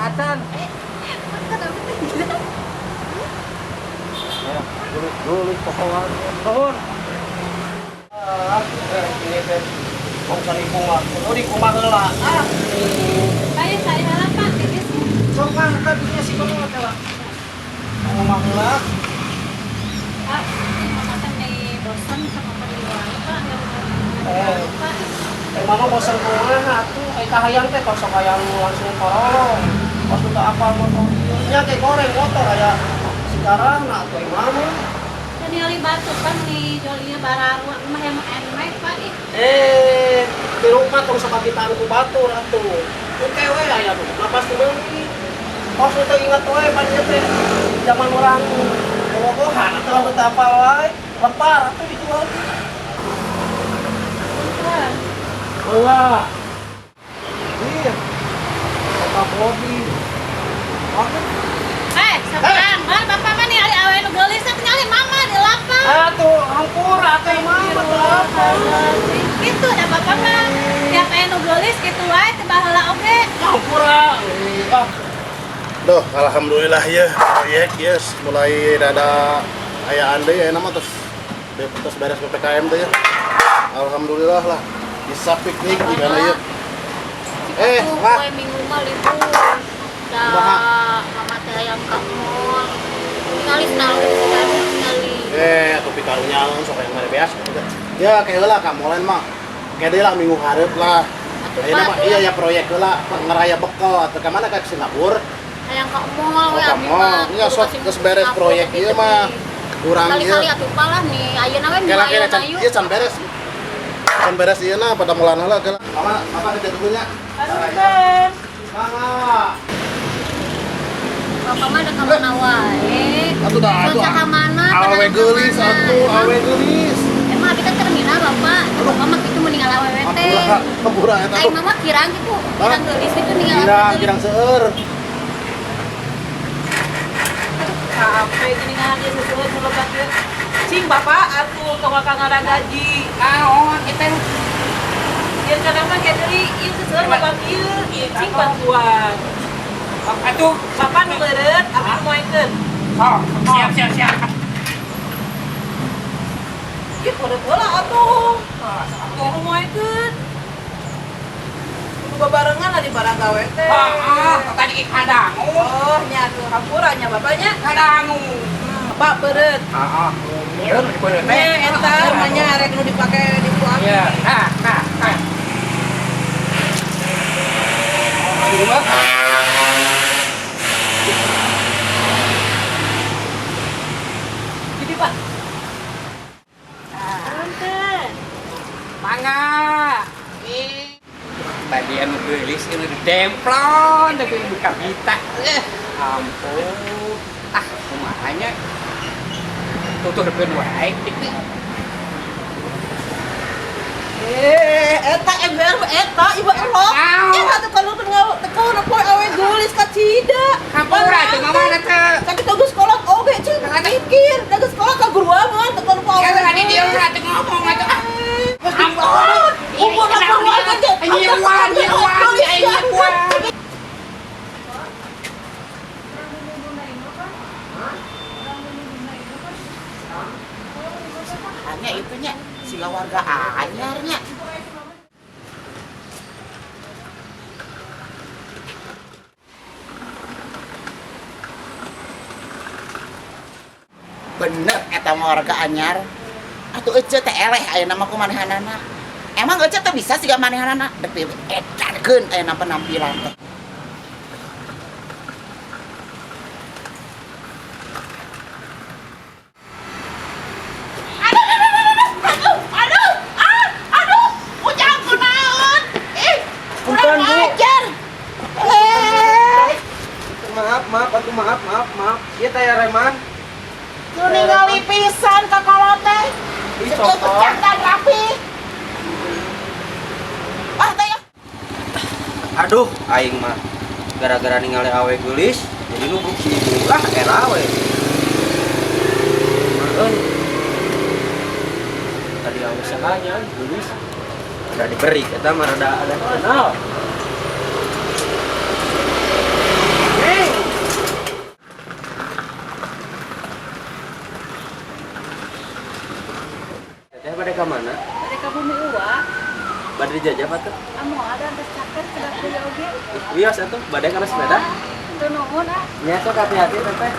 acan. Ya, dulu pokokan. Nuhun. Ini teh mau cari kumaha. Oh di kumaha heula. Saya halah Pak, titis. Sok mah tadinya si kumaha teh lah. Kumaha heula. Pak, mama teh nih bosan sama perjuangan Pak. Pak. Mama bosan kumaha atuh? Hayang teh kosong hayang langsung korolong. Pas udah apa motor nya teh goreng motor aya sekarang nah tuh mama. Dan yang batu kan nih jolinya barang mah yang emek Pak. Di rumah terus kapitan ku batur atuh. Oke we aya tuh. Napas tuh meuli. Pas teh ingat we panjat teh zaman orang bobogohan atuh teu apal wae. Lepar atuh dijual. Heula. Iya. Kota Bobby. Oke. Sekarang, bapak mah nih awe nu geulis teh tinggalin mama di lapang. Atuh hampura teh mama teh apa. Gitu da bapak mah. Tiap aya nu geulis kitu wae teh baheula oge. Hampura. Duh, alhamdulillah ya proyek yes mulai ada ayaan deh ya nama terus beres PPKM deh ya. Alhamdulillah lah bisa piknik di mana ya. Wah. Kue minggu mah libur. Mama teh hayang ka mall. Ningali sekali. Atuh pikarunya sok yang mere beas. Ya kayak heula ka molen mah. Kayak deui lah minggu hareup lah. Ayeuna mah iya ya proyek heula ngaraya bekal atuh ka mana ka Singapura. Hayang ka mall we abi mah. Nya sok geus beres proyek ieu mah. Kurang ieu. Kali-kali atuh palah nih ayeuna we Kela ieu can beres. Can beres ieu na pada mulan heula kela. Mama kerja dulunya. Aduh. Mama. Bapak mah ada kemana wae? Atuh dah atuh. Ka mana? Awe geulis atuh, awe geulis. Emang abi teh terminal Bapak. Bapak mah kitu meninggal awewe teh. Hampura eta Ai tuh. mama kirang gitu. Kirang geulis itu ninggal Kirang seueur. Sampai gini ngaji sesuai mulut kaki. Cing bapak, atuh tong akang ada gaji. Kita dia kadang mah kayak dari ieu sesuai bapak ieu, cing bantuan. Atuh, bapak nu beureut, abi nu moekeun. Siap. Ieu beureut heula atuh. Atuh nu moekeun. Kudu babarengan lah di barang gawe teh. Tadi kadangu. Oh, nya atuh hampura nya bapaknya. Kadangu. Bapak beureut. Iya, bener Eta namanya rek nu dipake di puang. Iya. Di rumah. Jadi Pak. Punten. Mangga. Tadi anu geulis anu demplon tapi buka bita. Ampun. Kumaha nya? Tuturkeun wae. Eta ember eta ibu elok. Eta tuh kalau teu poe awe geulis ka cida. Hampura teh mamana teh. Tapi teu geus sekolah oge cing mikir, da geus sekolah ka guruangan teu kalau poe. Ya tadi dia ora teh ngomong atuh. Ampun. Umur keluarga teh. Nyiruan. Hanya itunya sila warga anyarnya. Bener eta mah warga anyar. Atuh ece teh eleh ayeuna mah kumanehanana. Emang ece teh bisa siga manehanana dek edarkeun ayeuna penampilan teh. Punten Bu. Ajar. Maaf. Ieu teh Reman. Lu ningali pisan ka kolot teh. Cokot. Dan rapi. Ah teh. Aduh, aing mah gara-gara ningali awe geulis jadi nubruk si ibu lah era we. Tadi awe sanganya geulis. Udah diberi kita mah rada ada kenal. jajah batur. Amo ada antar caker sudah kuliah oge. Wios atuh badai kana sepeda. Teu nuhun ah. Nya sok hati-hati teteh.